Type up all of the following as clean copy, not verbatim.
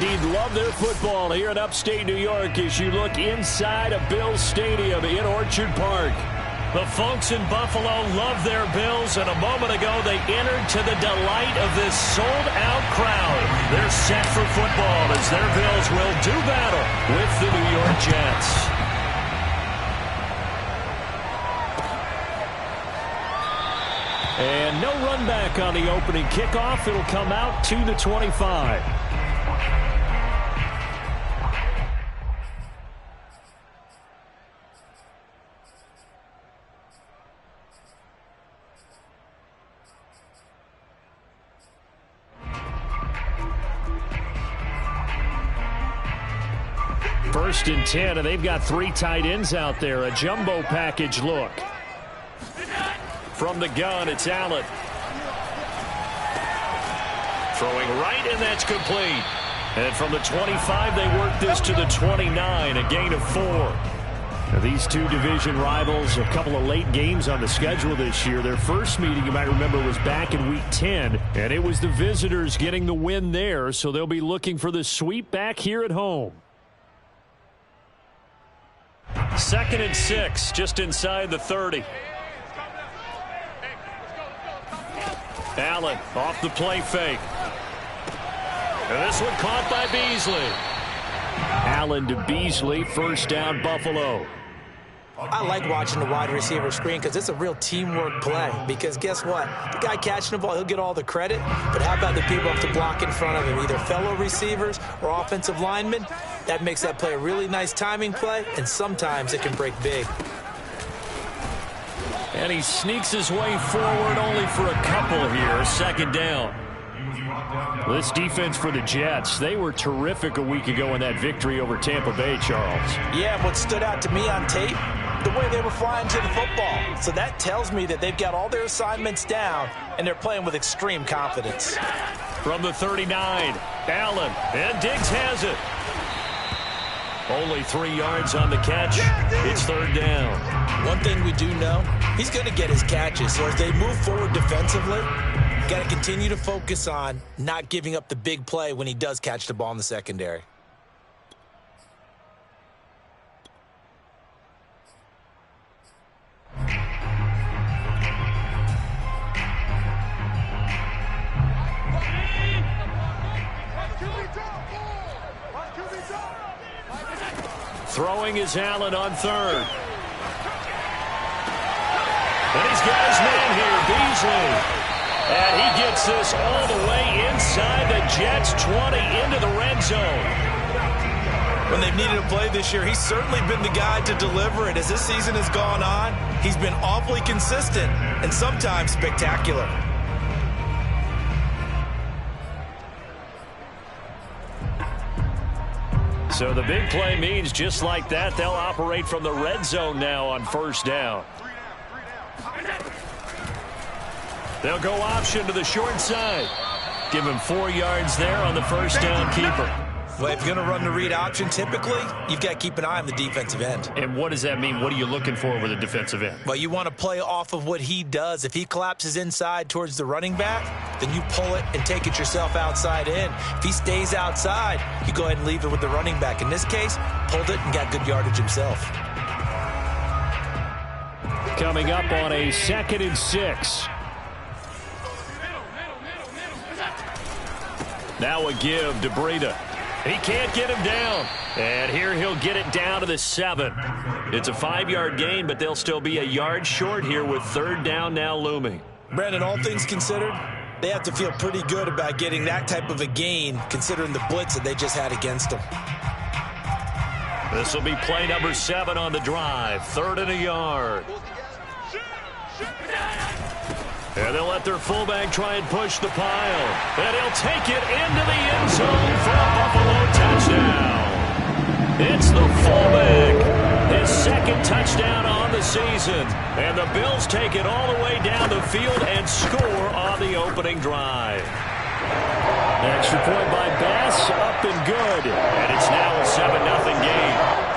indeed love their football here in upstate New York as you look inside of Bills Stadium in Orchard Park. The folks in Buffalo love their Bills, and a moment ago they entered to the delight of this sold-out crowd. They're set for football as their Bills will do battle with the New York Jets. And no run back on the opening kickoff. It'll come out to the 25. First and 10, and they've got 3 tight ends out there. A jumbo package look. From the gun, it's Allen. Throwing right, and that's complete. And from the 25, they work this to the 29, a gain of 4. Now, these two division rivals, a couple of late games on the schedule this year. Their first meeting, you might remember, was back in Week 10, and it was the visitors getting the win there, so they'll be looking for the sweep back here at home. 2nd and 6, just inside the 30. Allen off the play fake. And this one caught by Beasley. Allen to Beasley, first down Buffalo. I like watching the wide receiver screen because it's a real teamwork play. Because guess what? The guy catching the ball, he'll get all the credit. But how about the people off the block in front of him, either fellow receivers or offensive linemen? That makes that play a really nice timing play, and sometimes it can break big. And he sneaks his way forward only for a couple here. Second down. This defense for the Jets, they were terrific a week ago in that victory over Tampa Bay, Charles. Yeah, what stood out to me on tape, the way they were flying to the football. So that tells me that they've got all their assignments down, and they're playing with extreme confidence. From the 39, Allen, and Diggs has it. Only 3 yards on the catch. It's third down. One thing we do know, he's going to get his catches. So as they move forward defensively, got to continue to focus on not giving up the big play when he does catch the ball in the secondary. Throwing is Allen on third. And he's got his man here, Beasley. And he gets this all the way inside the Jets' 20 into the red zone. When they've needed a play this year, he's certainly been the guy to deliver it. As this season has gone on, he's been awfully consistent and sometimes spectacular. So the big play means just like that, they'll operate from the red zone now on first down. They'll go option to the short side. Give him 4 yards there on the first down keeper. Well, if you're going to run the read option, typically, you've got to keep an eye on the defensive end. And what does that mean? What are you looking for with a defensive end? Well, you want to play off of what he does. If he collapses inside towards the running back, then you pull it and take it yourself outside in. If he stays outside, you go ahead and leave it with the running back. In this case, pulled it and got good yardage himself. Coming up on a 2nd and 6. Now a give to Breida. He can't get him down. And here he'll get it down to the 7. It's a 5-yard gain, but they'll still be a yard short here with third down now looming. Brandon, all things considered, they have to feel pretty good about getting that type of a gain considering the blitz that they just had against them. This will be play number 7 on the drive. 3rd and a yard. And they'll let their fullback try and push the pile. And he'll take it into the end zone for a Buffalo touchdown. It's the fullback. His 2nd touchdown on the season. And the Bills take it all the way down the field and score on the opening drive. Extra point by Bass, up and good. And it's now a 7-0 game.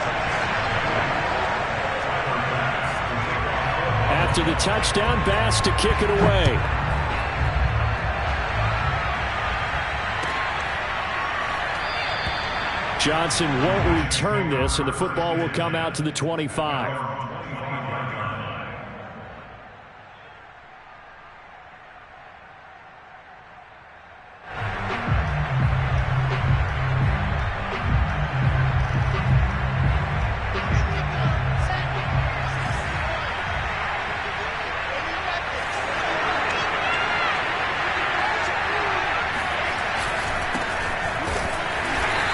After the touchdown, Bass to kick it away. Johnson won't return this, and the football will come out to the 25.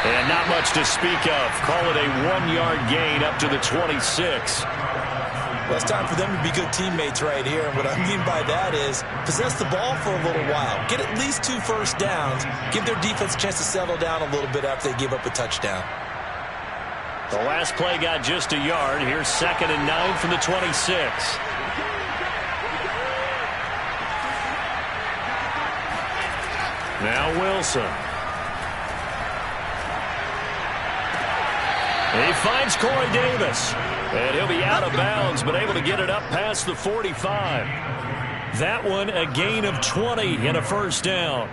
And not much to speak of. Call it a 1-yard gain up to the 26. Well, it's time for them to be good teammates right here. And what I mean by that is possess the ball for a little while. Get at least 2 first downs. Give their defense a chance to settle down a little bit after they give up a touchdown. The last play got just a yard. Here's 2nd and 9 from the 26. Now Wilson. He finds Corey Davis. And he'll be out of bounds, but able to get it up past the 45. That one a gain of 20 and a first down.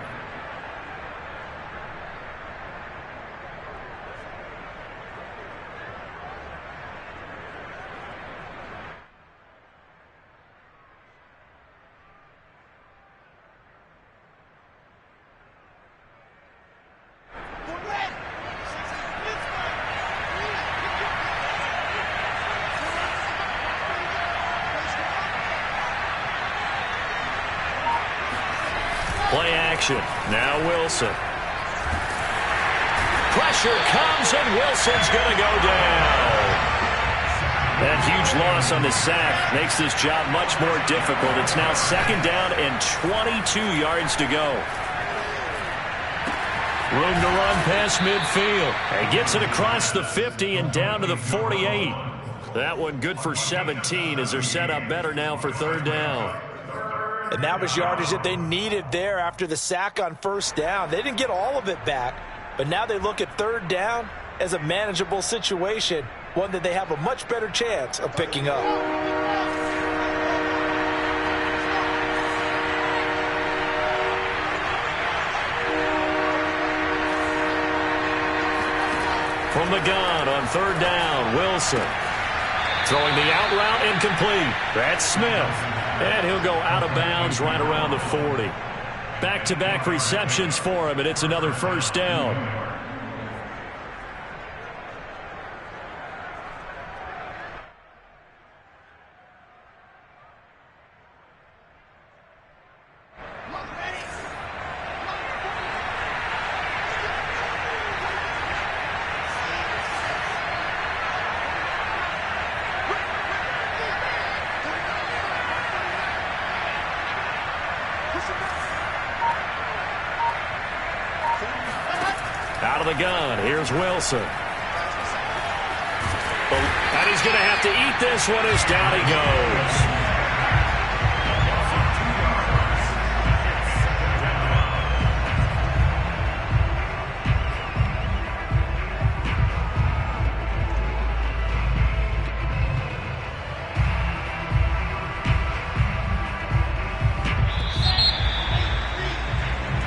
Play action. Now Wilson. Pressure comes, and Wilson's going to go down. That huge loss on the sack makes this job much more difficult. It's now 2nd down and 22 yards to go. Room to run past midfield. He gets it across the 50 and down to the 48. That one good for 17 as they're set up better now for 3rd down. And that was yardage that they needed there after the sack on 1st down. They didn't get all of it back, but now they look at 3rd down as a manageable situation, one that they have a much better chance of picking up. From the gun on 3rd down, Wilson. Throwing the out route incomplete. That's Smith. And he'll go out of bounds right around the 40. Back-to-back receptions for him, and it's another first down. Out of the gun, here's Wilson. And he's going to have to eat this one as down he goes.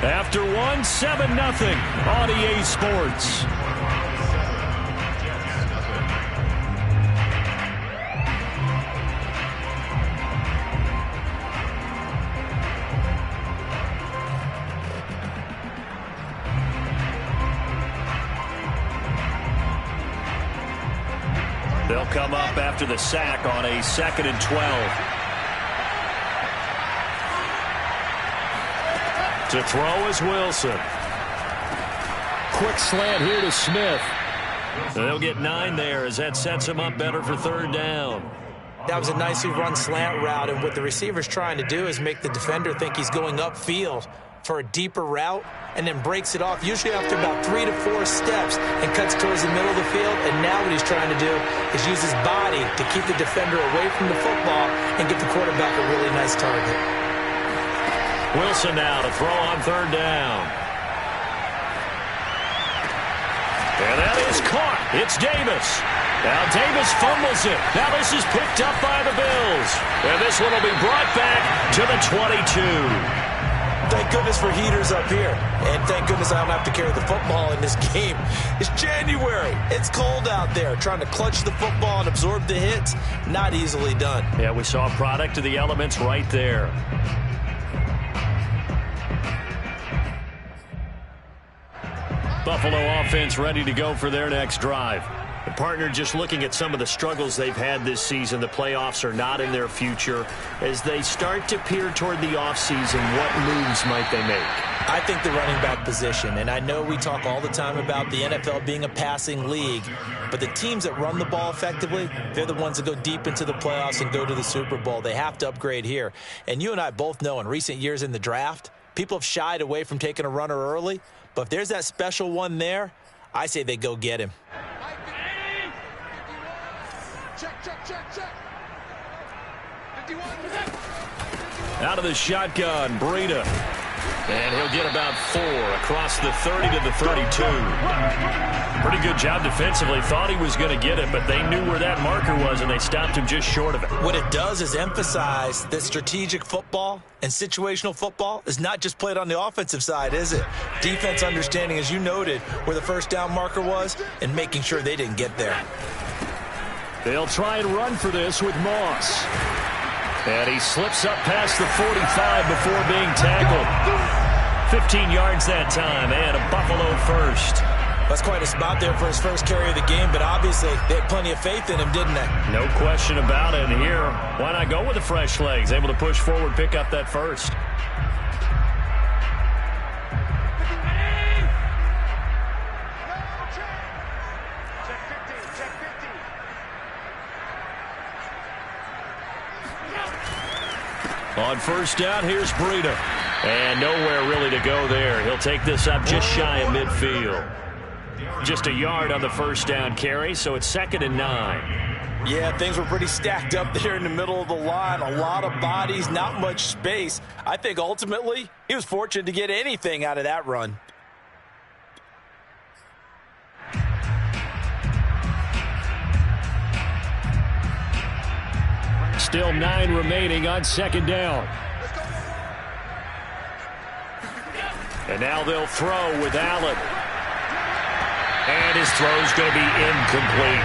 After 7-0 on EA Sports. They'll come up after the sack on a 2nd and 12. To throw is Wilson. Quick slant here to Smith. They'll get 9 there as that sets him up better for 3rd down. That was a nicely run slant route, and what the receiver's trying to do is make the defender think he's going upfield for a deeper route and then breaks it off, usually after about 3 to 4 steps, and cuts towards the middle of the field. And now what he's trying to do is use his body to keep the defender away from the football and get the quarterback a really nice target. Wilson now to throw on 3rd down. And that is caught. It's Davis. Now Davis fumbles it. Now this is picked up by the Bills. And this one will be brought back to the 22. Thank goodness for heaters up here. And thank goodness I don't have to carry the football in this game. It's January. It's cold out there. Trying to clutch the football and absorb the hits, not easily done. Yeah, we saw a product of the elements right there. Buffalo offense ready to go for their next drive. The partner just looking at some of the struggles they've had this season. The playoffs are not in their future. As they start to peer toward the offseason, what moves might they make? I think the running back position, and I know we talk all the time about the NFL being a passing league, but the teams that run the ball effectively, they're the ones that go deep into the playoffs and go to the Super Bowl. They have to upgrade here. And you and I both know in recent years in the draft, people have shied away from taking a runner early, but if there's that special one there, I say they go get him. Out of the shotgun, Breida. And he'll get about 4 across the 30 to the 32. Pretty good job defensively. Thought he was going to get it, but they knew where that marker was, and they stopped him just short of it. What it does is emphasize that strategic football and situational football is not just played on the offensive side, is it? Defense understanding, as you noted, where the first down marker was and making sure they didn't get there. They'll try and run for this with Moss. And he slips up past the 45 before being tackled. 15 yards that time, and a Buffalo first. That's quite a spot there for his first carry of the game, but obviously they had plenty of faith in him, didn't they? No question about it. And here, why not go with the fresh legs? Able to push forward, pick up that first. On first down, here's Breida. And nowhere really to go there. He'll take this up just shy of midfield. Just a yard on the first down carry, so it's 2nd and 9. Yeah, things were pretty stacked up there in the middle of the line. A lot of bodies, not much space. I think ultimately he was fortunate to get anything out of that run. Still 9 remaining on 2nd down. And now they'll throw with Allen. And his throw's going to be incomplete.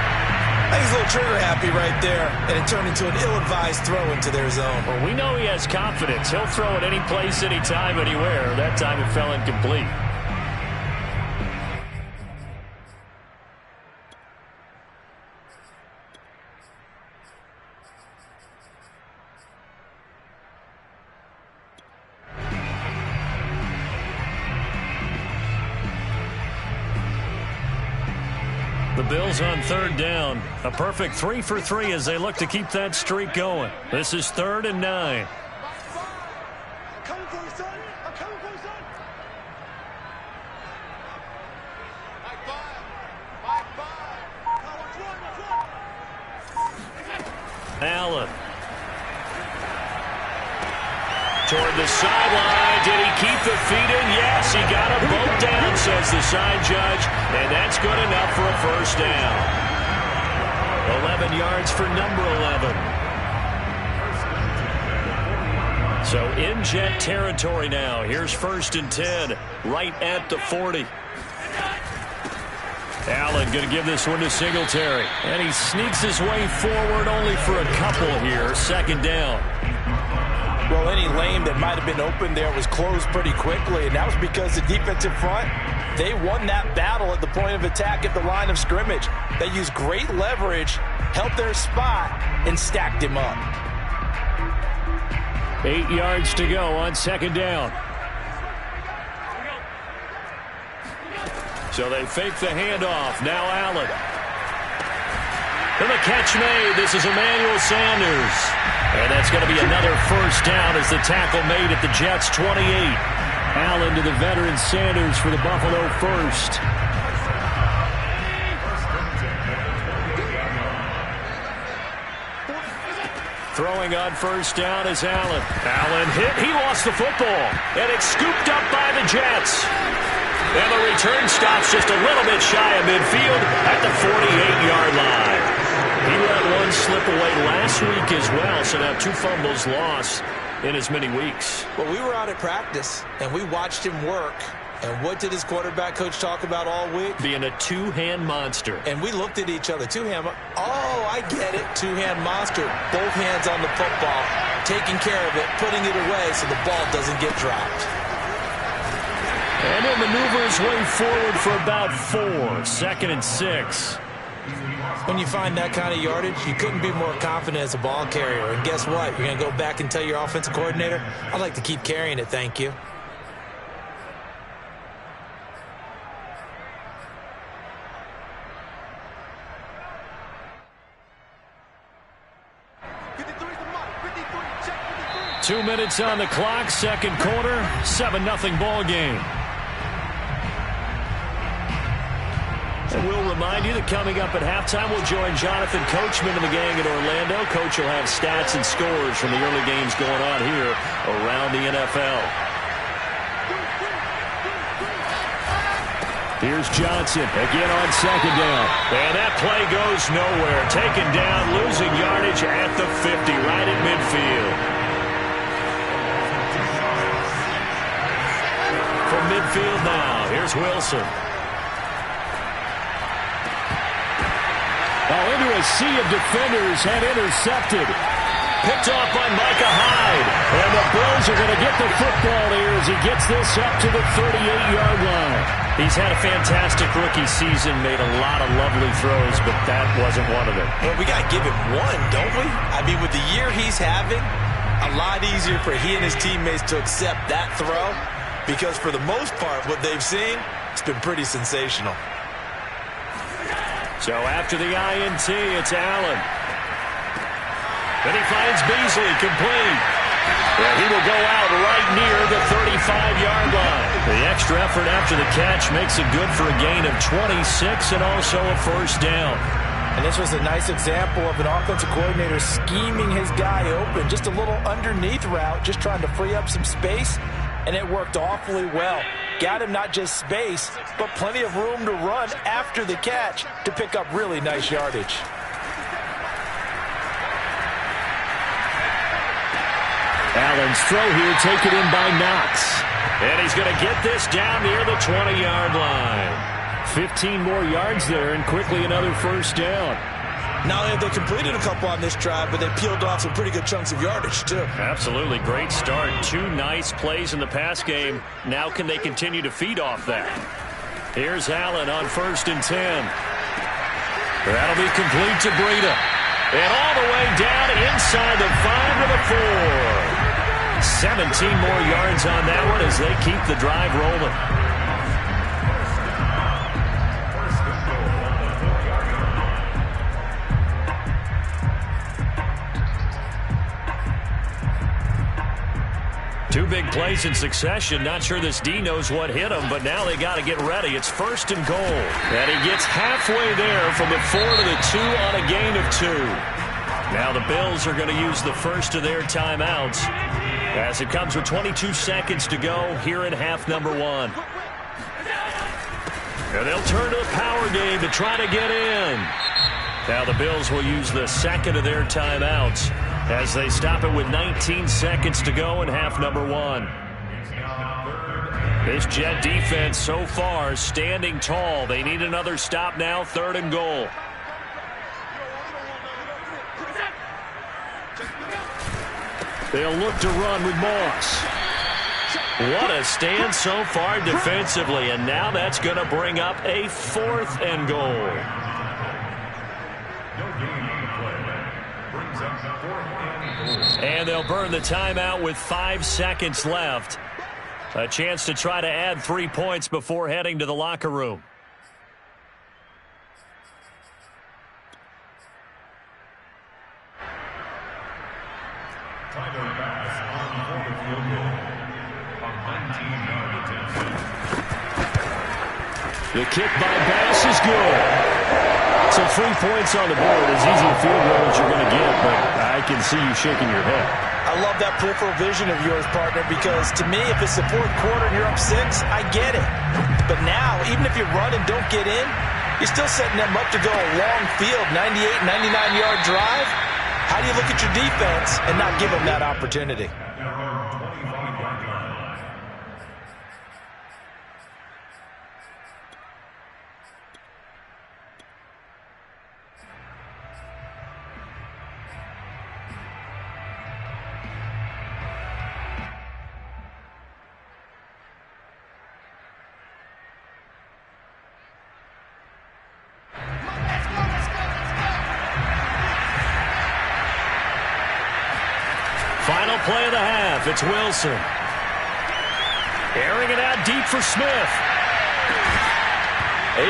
I think he's a little trigger happy right there, and it turned into an ill-advised throw into their zone. Well, we know he has confidence. He'll throw it any place, anytime, anywhere. That time it fell incomplete. The Bills on 3rd down. A perfect 3 for 3 as they look to keep that streak going. This is 3rd and 9. Allen. Toward the sideline. Did he keep the feet in? Yes, he got them both down, says the side judge. And that's good enough for a first down. 11 yards for number 11. So in Jet territory now. Here's 1st and 10, right at the 40. Allen going to give this one to Singletary. And he sneaks his way forward only for a couple here. 2nd down. Well, any lane that might have been open there was closed pretty quickly, and that was because the defensive front, they won that battle at the point of attack at the line of scrimmage. They used great leverage, helped their spot, and stacked him up. 8 yards to go on 2nd down. So they fake the handoff. Now Allen. And the catch made. This is Emmanuel Sanders. And that's going to be another first down as the tackle made at the Jets' 28. Allen to the veteran Sanders for the Buffalo first. Throwing on first down is Allen. Allen hit. He lost the football. And it's scooped up by the Jets. And the return stops just a little bit shy of midfield at the 48-yard line. He let one slip away last week as well, so now 2 fumbles lost. in as many weeks. Well, we were out at practice, and we watched him work. And what did his quarterback coach talk about all week? Being a two-hand monster. And we looked at each other. Two-hand. Oh, I get it. Two-hand monster. Both hands on the football, taking care of it, putting it away so the ball doesn't get dropped. And he'll maneuver his way forward for about 4. 2nd and 6. When you find that kind of yardage, you couldn't be more confident as a ball carrier. And guess what? You're going to go back and tell your offensive coordinator, I'd like to keep carrying it, thank you. Two minutes on the clock, second quarter, 7-0 ball game. And we'll remind you that coming up at halftime, we'll join Jonathan Coachman and the gang in Orlando. Coach will have stats and scores from the early games going on here around the NFL. Here's Johnson again on second down. And that play goes nowhere. Taken down, losing yardage at the 50, right at midfield. From midfield now, here's Wilson. Into a sea of defenders and intercepted. Picked off by Micah Hyde. And the Bills are going to get the football here as he gets this up to the 38-yard line. He's had a fantastic rookie season, made a lot of lovely throws, but that wasn't one of them. Well, we got to give him one, don't we? I mean, with the year he's having, a lot easier for he and his teammates to accept that throw because for the most part, what they've seen, it's been pretty sensational. So after the INT, it's Allen. Then he finds Beasley complete. And he will go out right near the 35-yard line. The extra effort after the catch makes it good for a gain of 26 and also a first down. And this was a nice example of an offensive coordinator scheming his guy open. Just a little underneath route, just trying to free up some space. And it worked awfully well. Got him not just space, but plenty of room to run after the catch to pick up really nice yardage. Allen's throw here taken in by Knox. And he's going to get this down near the 20-yard line. 15 more yards there and quickly another first down. Not only have they completed a couple on this drive, but they peeled off some pretty good chunks of yardage, too. Absolutely. Great start. 2 nice plays in the pass game. Now can they continue to feed off that? Here's Allen on 1st and 10. That'll be complete to Breida. And all the way down inside the 5 to the 4. 17 more yards on that one as they keep the drive rolling. Two big plays in succession. Not sure this D knows what hit him, but now they got to get ready. It's 1st and goal. And he gets halfway there from the 4 to the 2 on a gain of 2. Now the Bills are going to use the first of their timeouts as it comes with 22 seconds to go here in half number 1. And they'll turn to the power game to try to get in. Now the Bills will use the second of their timeouts as they stop it with 19 seconds to go in half number 1. This Jet defense so far standing tall. They need another stop now, 3rd and goal. They'll look to run with Moss. What a stand so far defensively, and now that's going to bring up a 4th and goal. And they'll burn the timeout with 5 seconds left. A chance to try to add 3 points before heading to the locker room. The kick by Bass is good. So 3 points on the board. As easy a field goal as you're going to get, but I can see you shaking your head. I love that peripheral vision of yours, partner, because to me, if it's the 4th quarter and you're up 6, I get it. But now, even if you run and don't get in, you're still setting them up to go a long field, 98, 99-yard drive. How do you look at your defense and not give them that opportunity? Final play of the half. It's Wilson. Airing it out deep for Smith.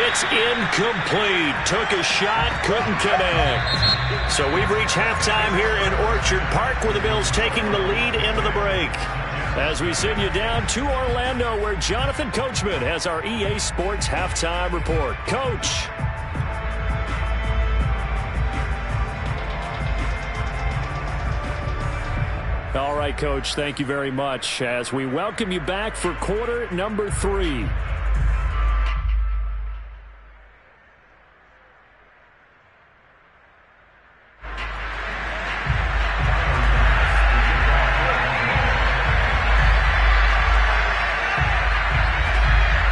It's incomplete. Took a shot, couldn't connect. So we've reached halftime here in Orchard Park, where the Bills taking the lead into the break. As we send you down to Orlando, where Jonathan Coachman has our EA Sports halftime report. Coach. All right, Coach, thank you very much as we welcome you back for quarter number 3.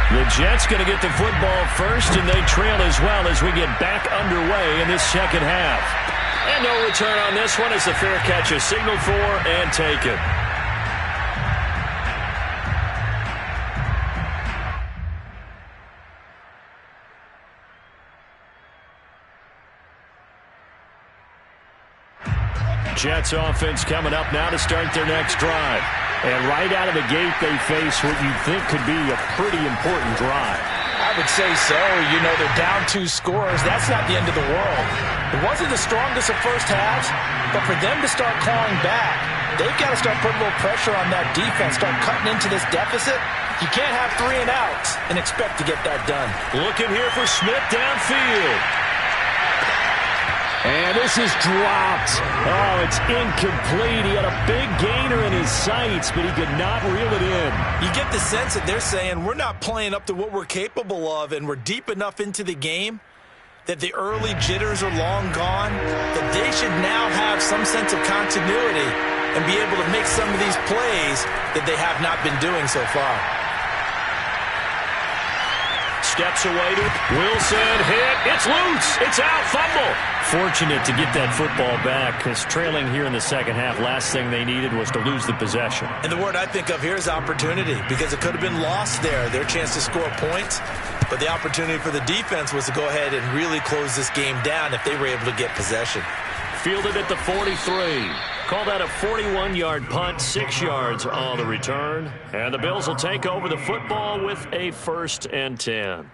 The Jets going to get the football first, and they trail as well as we get back underway in this second half. And no return on this one as the fair catch is signaled for and taken. Jets offense coming up now to start their next drive. And right out of the gate, they face what you think could be a pretty important drive. I would say so. You know, they're down 2 scores. That's not the end of the world. It wasn't the strongest of first halves, but for them to start clawing back, they've got to start putting a little pressure on that defense, start cutting into this deficit. You can't have 3 and outs and expect to get that done. Looking here for Smith downfield. And this is dropped. Oh, it's incomplete. He had a big gainer in his sights, but he could not reel it in. You get the sense that they're saying we're not playing up to what we're capable of, and we're deep enough into the game that the early jitters are long gone, that they should now have some sense of continuity and be able to make some of these plays that they have not been doing so far. Steps away to Wilson, hit, it's loose, it's out, fumble. Fortunate to get that football back, because trailing here in the second half, last thing they needed was to lose the possession. And the word I think of here is opportunity, because it could have been lost there, their chance to score points, but the opportunity for the defense was to go ahead and really close this game down if they were able to get possession. Fielded at the 43. Call that a 41-yard punt, 6 yards on the return. And the Bills will take over the football with a 1st and 10.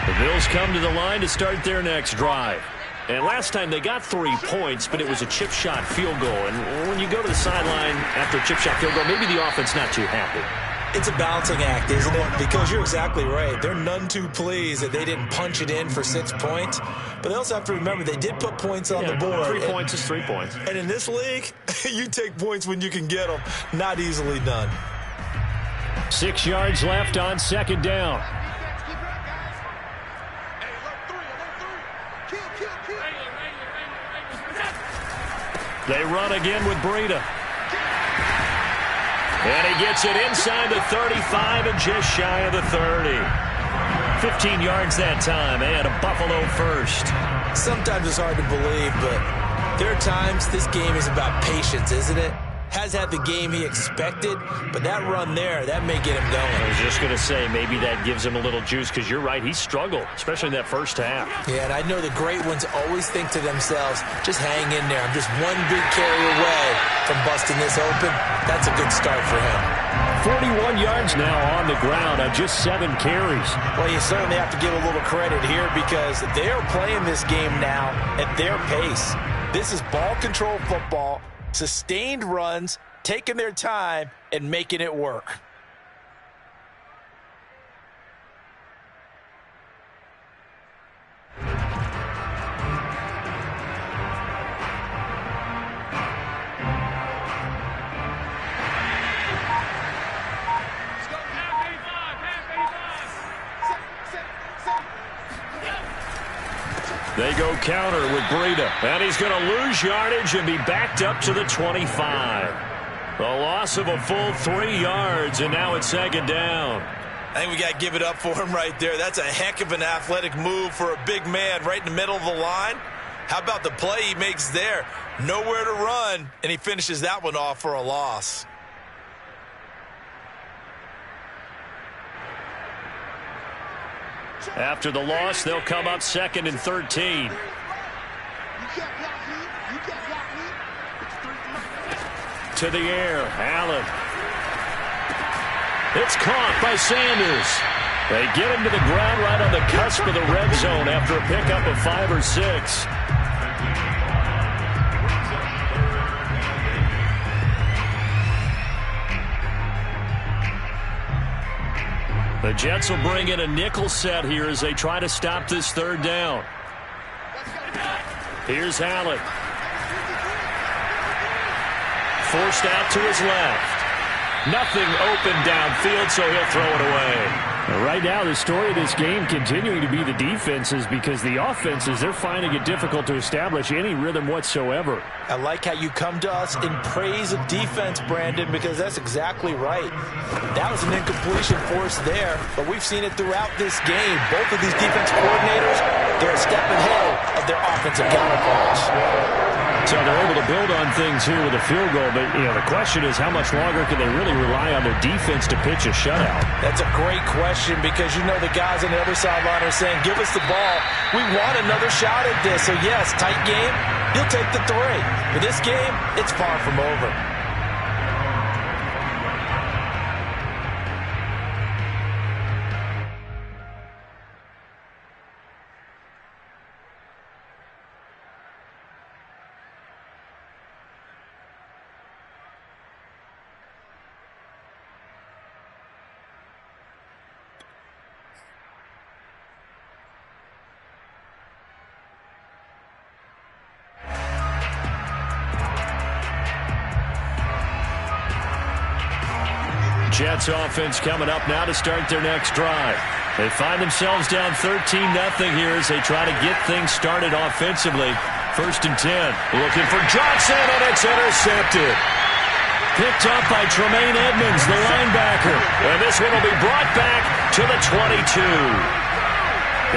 The Bills come to the line to start their next drive. And last time they got 3 points, but it was a chip shot field goal. And when you go to the sideline after a chip shot field goal, maybe the offense not too happy. It's a balancing act, isn't it? Because you're exactly right. They're none too pleased that they didn't punch it in for 6 points. But they also have to remember they did put points on the board. 3 points is 3 points. And in this league, you take points when you can get them. Not easily done. 6 yards left on 2nd down. They run again with Breida. And he gets it inside the 35 and just shy of the 30. 15 yards that time and a Buffalo first. Sometimes it's hard to believe, but there are times this game is about patience, isn't it? Has had the game he expected, but that run there, that may get him going. I was just going to say, maybe that gives him a little juice, because you're right, he struggled, especially in that first half. Yeah, and I know the great ones always think to themselves, just hang in there. I'm just one big carry away from busting this open. That's a good start for him. 41 yards now on the ground on just 7 carries. Well, you certainly have to give a little credit here, because they're playing this game now at their pace. This is ball control football. Sustained runs, taking their time, and making it work. They go counter with Breida. And he's going to lose yardage and be backed up to the 25. A loss of a full 3 yards, and now it's second down. I think we got to give it up for him right there. That's a heck of an athletic move for a big man right in the middle of the line. How about the play he makes there? Nowhere to run, and he finishes that one off for a loss. After the loss, they'll come up 2nd and 13. To the air, Allen. It's caught by Sanders. They get him to the ground right on the cusp of the red zone after a pickup of 5 or 6. The Jets will bring in a nickel set here as they try to stop this 3rd down. Here's Allen. Forced out to his left. Nothing open downfield, so he'll throw it away. Right now, the story of this game continuing to be the defenses, because the offenses, they're finding it difficult to establish any rhythm whatsoever. I like how you come to us in praise of defense, Brandon, because that's exactly right. That was an incompletion forced there, but we've seen it throughout this game. Both of these defense coordinators, they're a step ahead of their offensive counterparts. So they're able to build on things here with a field goal, but the question is how much longer can they really rely on their defense to pitch a shutout? That's a great question, because the guys on the other sideline are saying, give us the ball. We want another shot at this. So yes, tight game, you'll take the 3. But this game, it's far from over. Jets offense coming up now to start their next drive. They find themselves down 13-0 here as they try to get things started offensively. 1st and 10. Looking for Johnson, and it's intercepted. Picked up by Tremaine Edmonds, the linebacker. And this one will be brought back to the 22.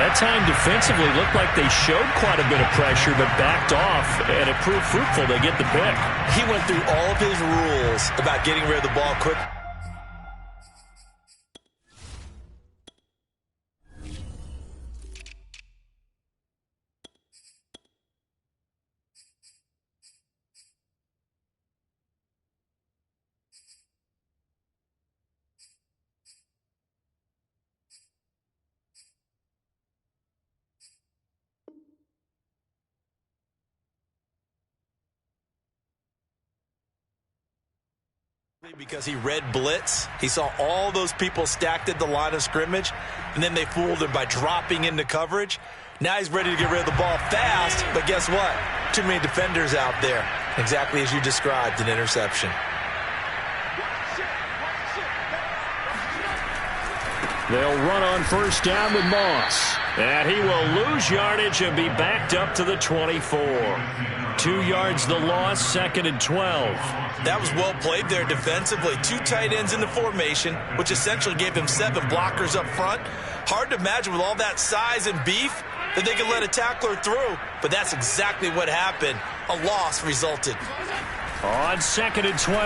That time defensively looked like they showed quite a bit of pressure but backed off, and it proved fruitful. They get the pick. He went through all of his rules about getting rid of the ball quick. Because he read blitz. He saw all those people stacked at the line of scrimmage, and then they fooled him by dropping into coverage. Now he's ready to get rid of the ball fast, but guess what? Too many defenders out there. Exactly as you described, an interception. They'll run on 1st down with Moss. And he will lose yardage and be backed up to the 24. 2 yards the loss, 2nd and 12. That was well played there defensively. 2 tight ends in the formation, which essentially gave them 7 blockers up front. Hard to imagine with all that size and beef that they could let a tackler through, but that's exactly what happened. A loss resulted. On 2nd and 12,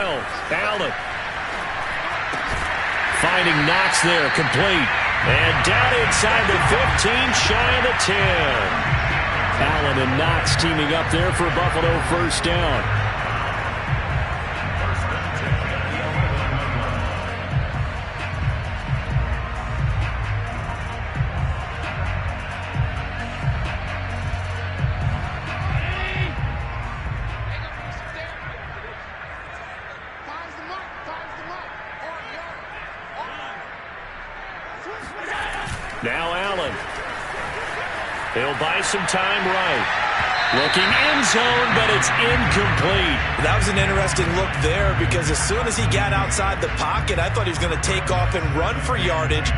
Allen. Finding Knox there, complete. And down inside the 15, shy of the 10. Allen and Knox teaming up there for Buffalo 1st down. Now Allen. He'll buy some time right. Looking end zone, but it's incomplete. That was an interesting look there, because as soon as he got outside the pocket, I thought he was going to take off and run for yardage.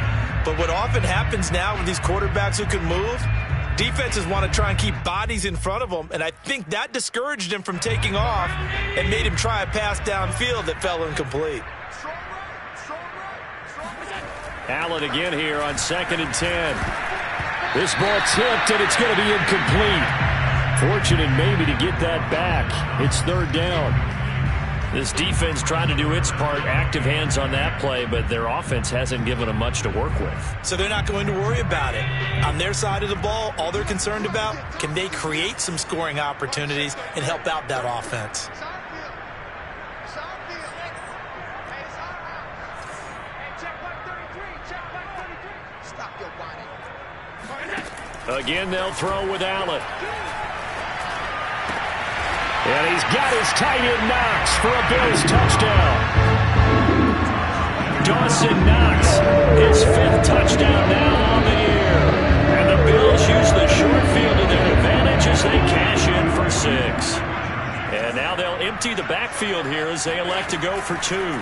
But what often happens now with these quarterbacks who can move, defenses want to try and keep bodies in front of them, and I think that discouraged him from taking off and made him try a pass downfield that fell incomplete. Allen again here on 2nd and 10. This ball tipped, and it's going to be incomplete. Fortunate maybe to get that back. It's 3rd down. This defense trying to do its part, active hands on that play, but their offense hasn't given them much to work with. So they're not going to worry about it. On their side of the ball, all they're concerned about, can they create some scoring opportunities and help out that offense? Again, they'll throw with Allen. And he's got his tight end Knox for a Bills touchdown. Dawson Knox, his 5th touchdown now on the year. And the Bills use the short field to their advantage as they cash in for 6. And now they'll empty the backfield here as they elect to go for 2. And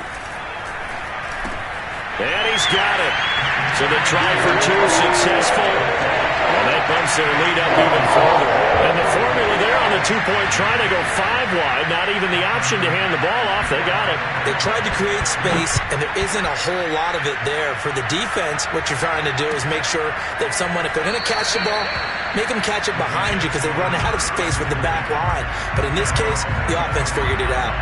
he's got it. So the try for 2 successful. And that bumps their lead up even further. And the formula there on the 2-point try, they go 5 wide. Not even the option to hand the ball off. They got it. They tried to create space, and there isn't a whole lot of it there. For the defense, what you're trying to do is make sure that if they're going to catch the ball, make them catch it behind you because they run out of space with the back line. But in this case, the offense figured it out.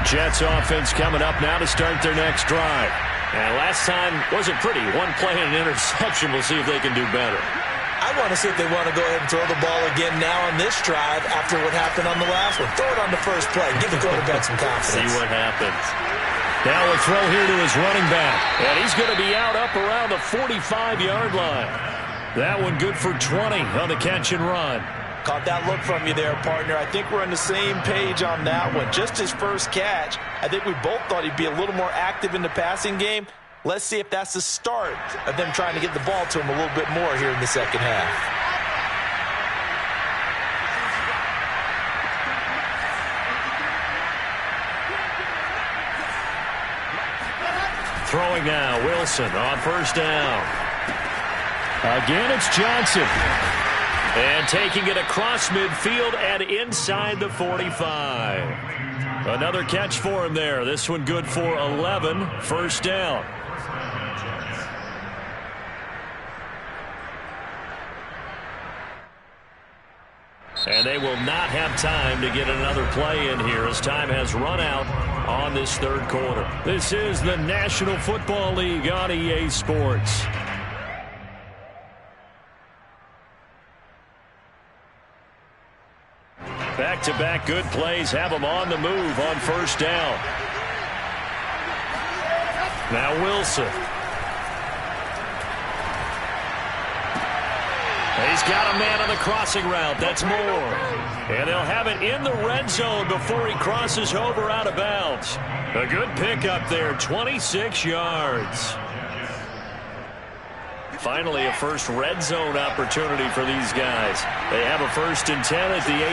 Jets offense coming up now to start their next drive. And last time wasn't pretty. 1 play and an interception. We'll see if they can do better. I want to see if they want to go ahead and throw the ball again now on this drive after what happened on the last one. Throw it on the first play. Give the quarterback some confidence. See what happens. Now a throw here to his running back. And he's going to be out up around the 45-yard line. That one good for 20 on the catch and run. Caught that look from you there, partner. I think we're on the same page on that one. Just his first catch. I think we both thought he'd be a little more active in the passing game. Let's see if that's the start of them trying to get the ball to him a little bit more here in the second half. Throwing now, Wilson on 1st down. Again, it's Johnson. And taking it across midfield and inside the 45. Another catch for him there. This one good for 11. 1st down. And they will not have time to get another play in here as time has run out on this 3rd quarter. This is the National Football League on EA Sports. Back-to-back good plays have them on the move on 1st down. Now Wilson. He's got a man on the crossing route. That's Moore. And they'll have it in the red zone before he crosses over out of bounds. A good pickup there, 26 yards. Finally, a first red zone opportunity for these guys. They have a 1st and 10 at the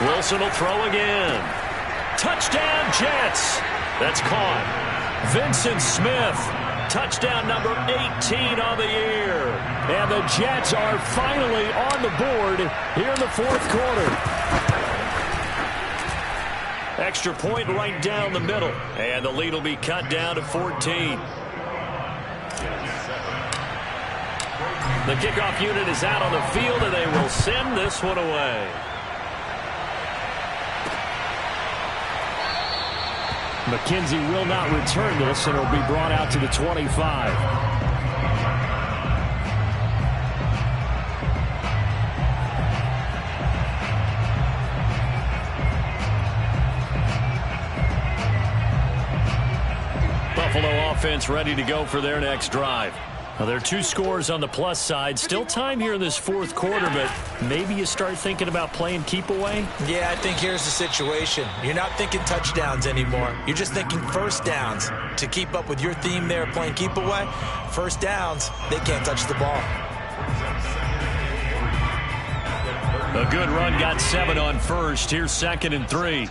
18. Wilson will throw again. Touchdown, Jets. That's caught. Vincent Smith. Touchdown number 18 on the year. And the Jets are finally on the board here in the 4th quarter. Extra point right down the middle. And the lead will be cut down to 14. The kickoff unit is out on the field, and they will send this one away. McKenzie will not return this, and it'll be brought out to the 25. Buffalo offense ready to go for their next drive. Well, there are 2 scores on the plus side. Still time here in this fourth quarter, but maybe you start thinking about playing keep away? Yeah, I think here's the situation. You're not thinking touchdowns anymore. You're just thinking first downs. To keep up with your theme there, playing keep away, first downs, they can't touch the ball. A good run got 7 on first. Here's 2nd and 3.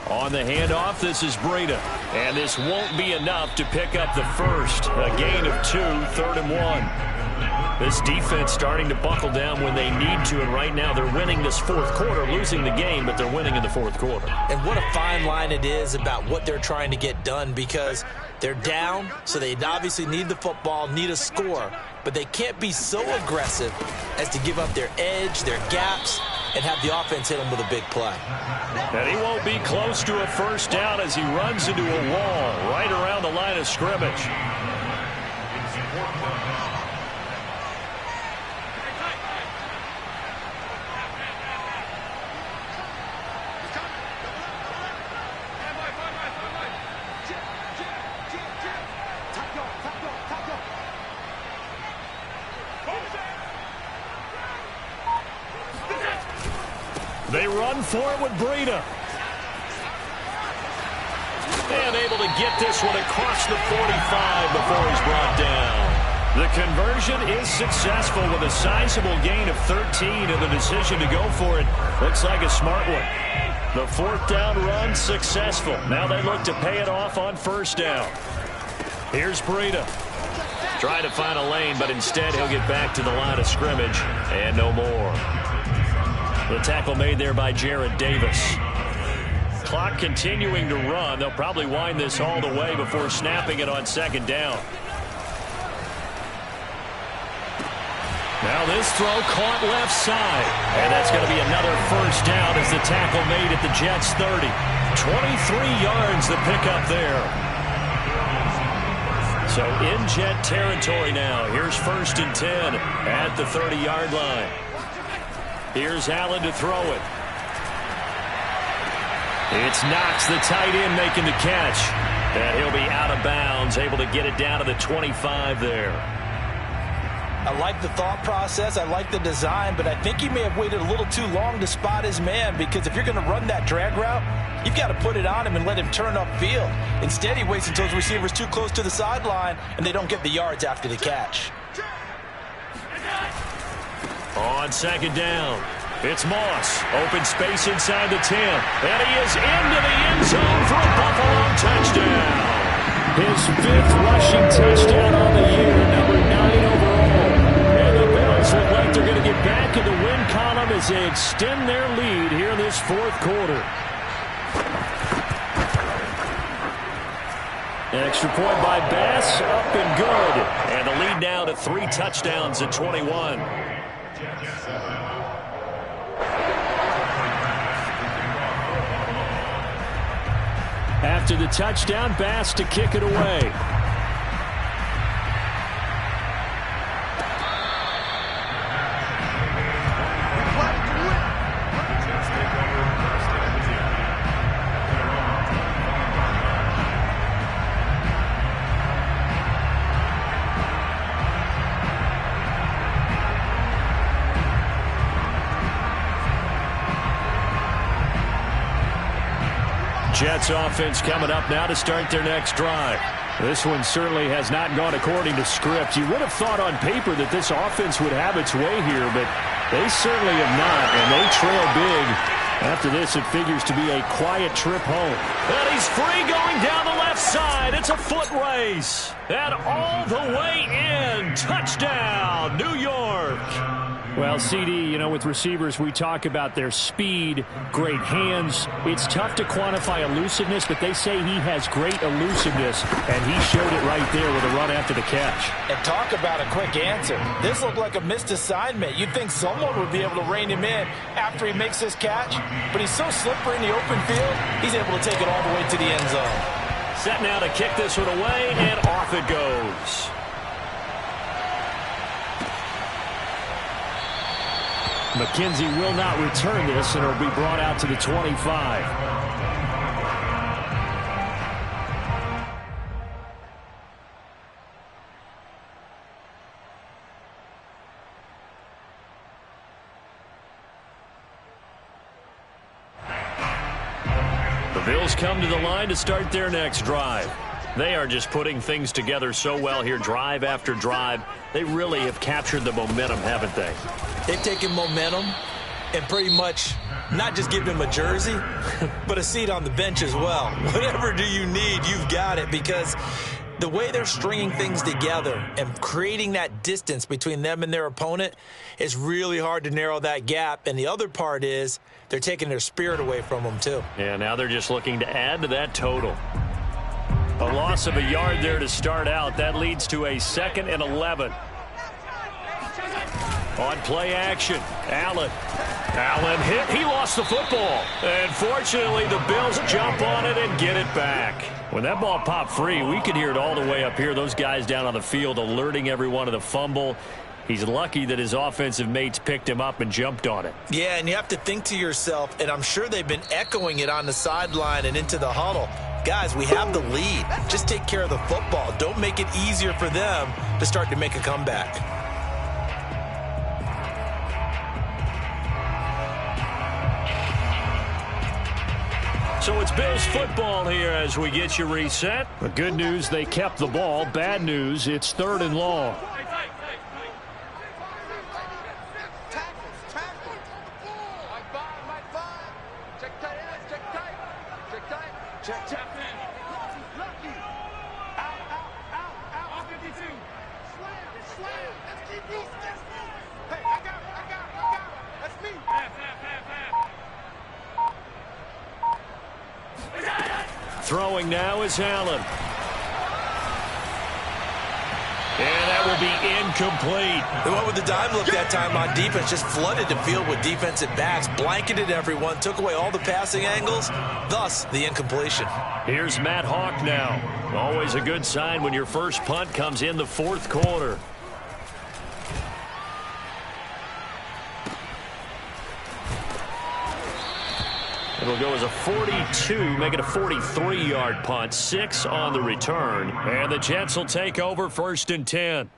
On the handoff, this is Breida. And this won't be enough to pick up the first. A gain of 2, 3rd and 1. This defense starting to buckle down when they need to, and right now they're winning this fourth quarter, losing the game, but they're winning in the fourth quarter. And what a fine line it is about what they're trying to get done, because they're down, so they obviously need the football, need a score, but they can't be so aggressive as to give up their edge, their gaps, and have the offense hit them with a big play. And he won't be close to a first down as he runs into a wall right around the line of scrimmage. They run for it with Breida. And able to get this one across the 45 before he's brought down. The conversion is successful with a sizable gain of 13, and the decision to go for it looks like a smart one. The 4th down run successful. Now they look to pay it off on first down. Here's Breida. Trying to find a lane, but instead he'll get back to the line of scrimmage and no more. The tackle made there by Jarrad Davis. Clock continuing to run. They'll probably wind this all the way before snapping it on 2nd down. Now this throw caught left side. And that's going to be another first down as the tackle made at the Jets 30. 23 yards the pickup there. So in Jet territory now. Here's 1st and 10 at the 30-yard line. Here's Allen to throw it. It's Knox, the tight end, making the catch. And he'll be out of bounds, able to get it down to the 25 there. I like the thought process. I like the design, but I think he may have waited a little too long to spot his man, because if you're going to run that drag route, you've got to put it on him and let him turn upfield. Instead, he waits until his receiver's too close to the sideline, and they don't get the yards after the catch. On 2nd down, it's Moss. Open space inside the 10. And he is into the end zone for a Buffalo touchdown. His 5th rushing touchdown on the year, number 9 overall. And the Bills look like they're going to get back in the win column as they extend their lead here in this fourth quarter. An extra point by Bass, up and good. And the lead now to 3 touchdowns at 21. After the touchdown, Bass to kick it away. Jets offense coming up now to start their next drive. This one certainly has not gone according to script. You would have thought on paper that this offense would have its way here, but they certainly have not, and they trail big. After this, it figures to be a quiet trip home. And he's free going down the left side. It's a foot race. And all the way in. Touchdown, New York. Well, CD, you know, with receivers, we talk about their speed, great hands. It's tough to quantify elusiveness, but they say he has great elusiveness, and he showed it right there with a run after the catch. And talk about a quick answer. This looked like a missed assignment. You'd think someone would be able to rein him in after he makes this catch, but he's so slippery in the open field, he's able to take it all the way to the end zone. Set now to kick this one away, and off it goes. McKenzie will not return this, and it'll be brought out to the 25. The Bills come to the line to start their next drive. They are just putting things together so well here, drive after drive. They really have captured the momentum, haven't they? They've taken momentum and pretty much not just give him a jersey, but a seat on the bench as well. Whatever do you need, you've got it, because the way they're stringing things together and creating that distance between them and their opponent is really hard to narrow that gap. And the other part is they're taking their spirit away from them, too. Yeah, now they're just looking to add to that total. A loss of a yard there to start out. That leads to a 2nd and 11. On play action, Allen hit. He lost the football. And fortunately, the Bills jump on it and get it back. When that ball popped free, we could hear it all the way up here. Those guys down on the field alerting everyone of the fumble. He's lucky that his offensive mates picked him up and jumped on it. Yeah, and you have to think to yourself, and I'm sure they've been echoing it on the sideline and into the huddle. Guys, we have the lead. Just take care of the football. Don't make it easier for them to start to make a comeback. So it's Bills football here as we get you reset. The good news, they kept the ball. Bad news, it's 3rd and long. Throwing now is Allen. And that will be incomplete. They went with the dime look that time on defense. Just flooded the field with defensive backs. Blanketed everyone. Took away all the passing angles. Thus, the incompletion. Here's Matt Hawk now. Always a good sign when your first punt comes in the 4th quarter. It'll go as a 42, make it a 43-yard punt, 6 on the return. And the Jets will take over 1st and 10.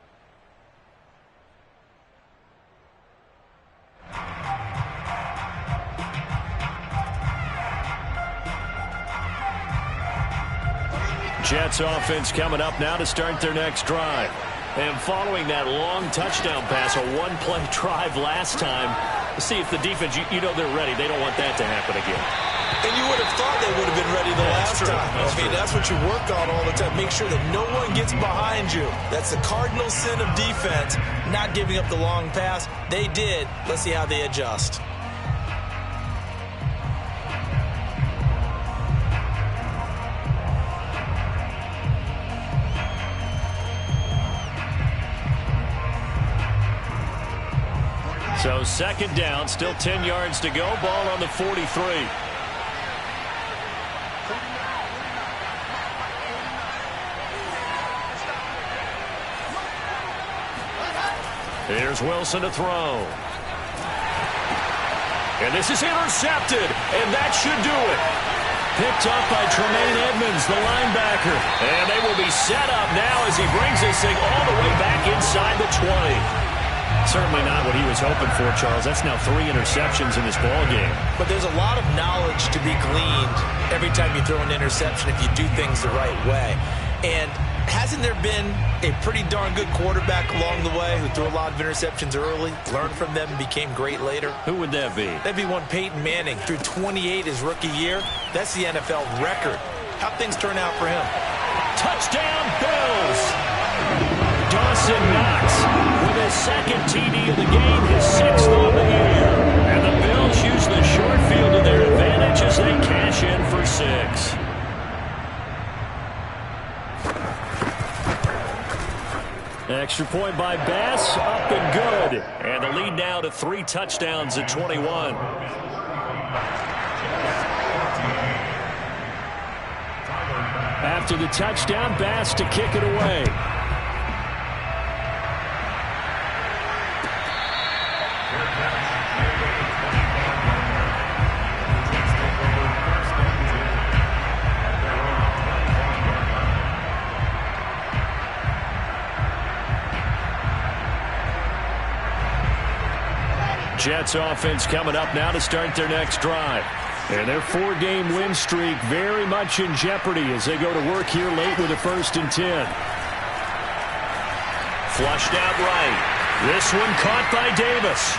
Jets offense coming up now to start their next drive. And following that long touchdown pass, a one-play drive last time, see if the defense, you know they're ready. They don't want that to happen again. And you would have thought they would have been ready the last time. That's what you work on all the time. Make sure that no one gets behind you. That's the cardinal sin of defense, not giving up the long pass. They did. Let's see how they adjust. So 2nd down, still 10 yards to go. Ball on the 43. Here's Wilson to throw. And this is intercepted, and that should do it. Picked up by Tremaine Edmonds, the linebacker. And they will be set up now as he brings this thing all the way back inside the 20. Certainly not what he was hoping for, Charles. That's now 3 interceptions in this ball game. But there's a lot of knowledge to be gleaned every time you throw an interception if you do things the right way. And hasn't there been a pretty darn good quarterback along the way who threw a lot of interceptions early, learned from them, and became great later? Who would that be? That'd be one Peyton Manning. Threw 28 his rookie year. That's the NFL record. How'd things turn out for him? Touchdown, Bills! Dawson Knox with his 2nd TD of the game, his 6th on the year. And the Bills use the short field to their advantage as they cash in for 6. Extra point by Bass, up and good. And the lead now to 3 touchdowns at 21. After the touchdown, Bass to kick it away. Jets offense coming up now to start their next drive. And their 4-game win streak very much in jeopardy as they go to work here late with a 1st and 10. Flushed out right. This one caught by Davis.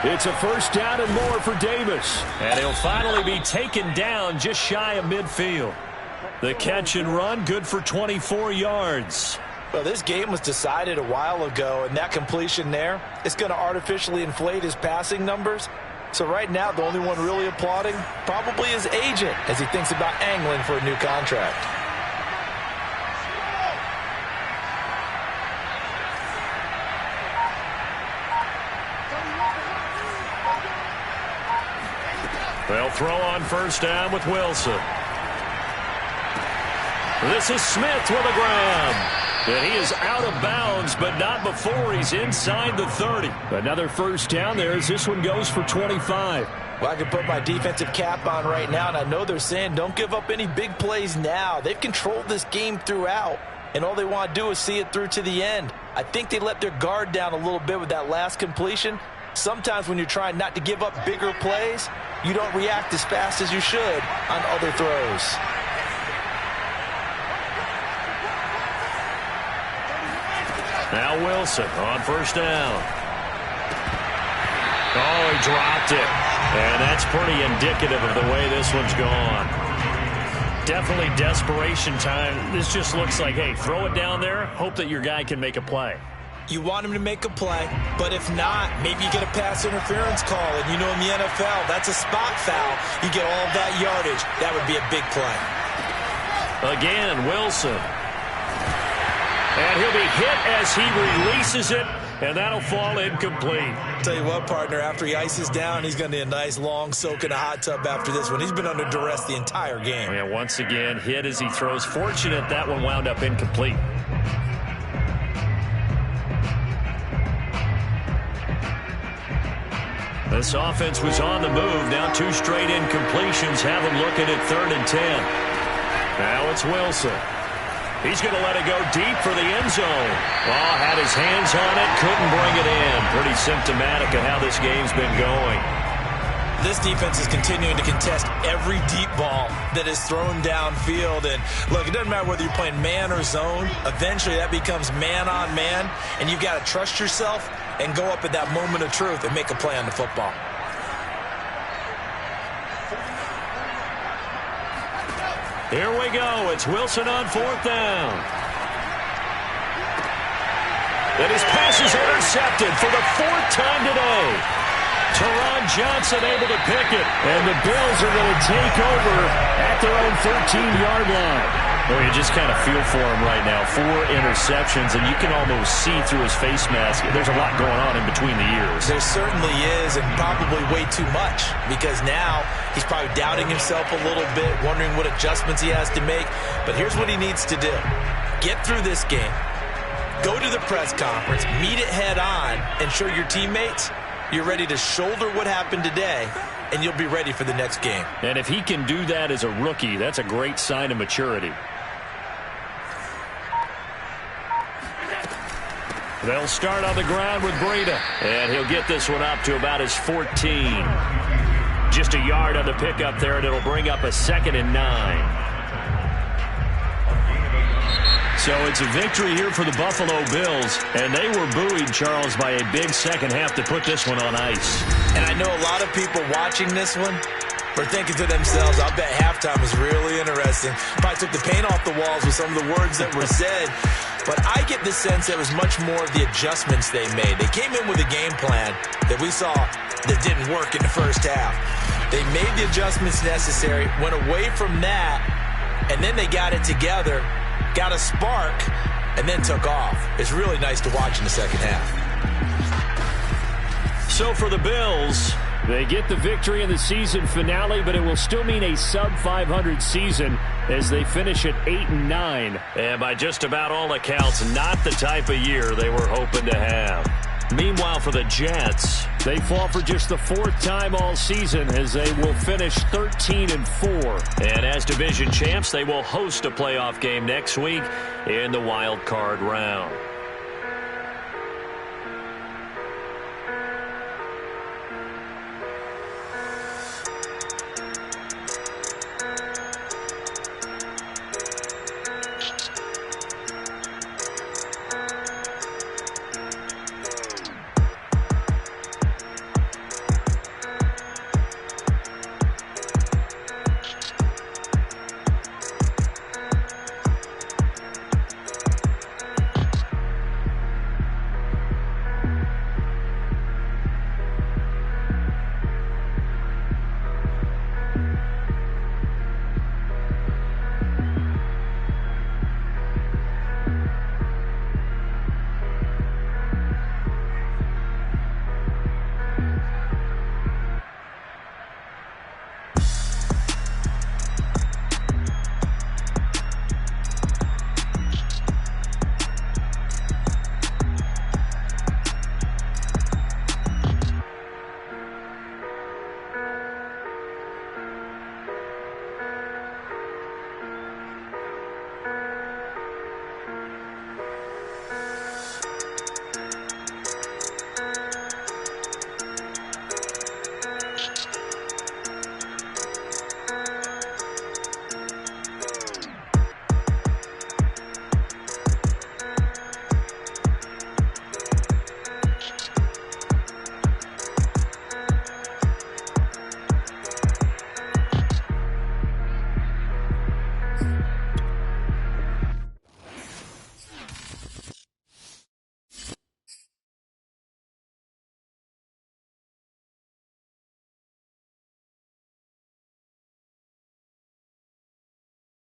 It's a 1st down and more for Davis. And he'll finally be taken down just shy of midfield. The catch and run, good for 24 yards. Well, this game was decided a while ago, and that completion there, it's going to artificially inflate his passing numbers. So right now, the only one really applauding probably his agent as he thinks about angling for a new contract. They'll throw on 1st down with Wilson. This is Smith with a grab. And he is out of bounds, but not before he's inside the 30. Another 1st down there as this one goes for 25. Well, I can put my defensive cap on right now, and I know they're saying don't give up any big plays now. They've controlled this game throughout, and all they want to do is see it through to the end. I think they let their guard down a little bit with that last completion. Sometimes when you're trying not to give up bigger plays, you don't react as fast as you should on other throws. Now Wilson on 1st down. Oh, he dropped it. And that's pretty indicative of the way this one's gone. Definitely desperation time. This just looks like, hey, throw it down there, hope that your guy can make a play. You want him to make a play, but if not, maybe you get a pass interference call. And you know in the NFL, that's a spot foul. You get all of that yardage. That would be a big play. Again, Wilson. And he'll be hit as he releases it, and that'll fall incomplete. Tell you what, partner, after he ices down, he's going to need a nice long soak in a hot tub after this one. He's been under duress the entire game. Yeah, once again, hit as he throws. Fortunate that one wound up incomplete. This offense was on the move. Now 2 straight incompletions have them looking at 3rd and 10. Now it's Wilson. He's going to let it go deep for the end zone. Oh, had his hands on it, couldn't bring it in. Pretty symptomatic of how this game's been going. This defense is continuing to contest every deep ball that is thrown downfield. And look, it doesn't matter whether you're playing man or zone. Eventually that becomes man on man, and you've got to trust yourself and go up at that moment of truth and make a play on the football. Here we go. It's Wilson on 4th down. And his pass is intercepted for the 4th time today. Teron Johnson able to pick it. And the Bills are going to take over at their own 13-yard line. Well, you just kind of feel for him right now. 4 interceptions, and you can almost see through his face mask. There's a lot going on in between the ears. There certainly is, and probably way too much, because now he's probably doubting himself a little bit, wondering what adjustments he has to make. But here's what he needs to do. Get through this game. Go to the press conference, meet it head on, and show your teammates you're ready to shoulder what happened today, and you'll be ready for the next game. And if he can do that as a rookie, that's a great sign of maturity. They'll start on the ground with Breida. And he'll get this one up to about his 14. Just a yard on the pickup there, and it'll bring up a 2nd and 9. So it's a victory here for the Buffalo Bills. And they were buoyed, Charles, by a big second half to put this one on ice. And I know a lot of people watching this one are thinking to themselves, I'll bet halftime was really interesting. Probably took the paint off the walls with some of the words that were said. But I get the sense that it was much more of the adjustments they made. They came in with a game plan that we saw that didn't work in the first half. They made the adjustments necessary, went away from that, and then they got it together, got a spark, and then took off. It's really nice to watch in the second half. So for the Bills, they get the victory in the season finale, but it will still mean a sub-500 season as they finish at 8-9. And by just about all accounts, not the type of year they were hoping to have. Meanwhile, for the Jets, they fall for just the 4th time all season as they will finish 13-4. And as division champs, they will host a playoff game next week in the wild card round.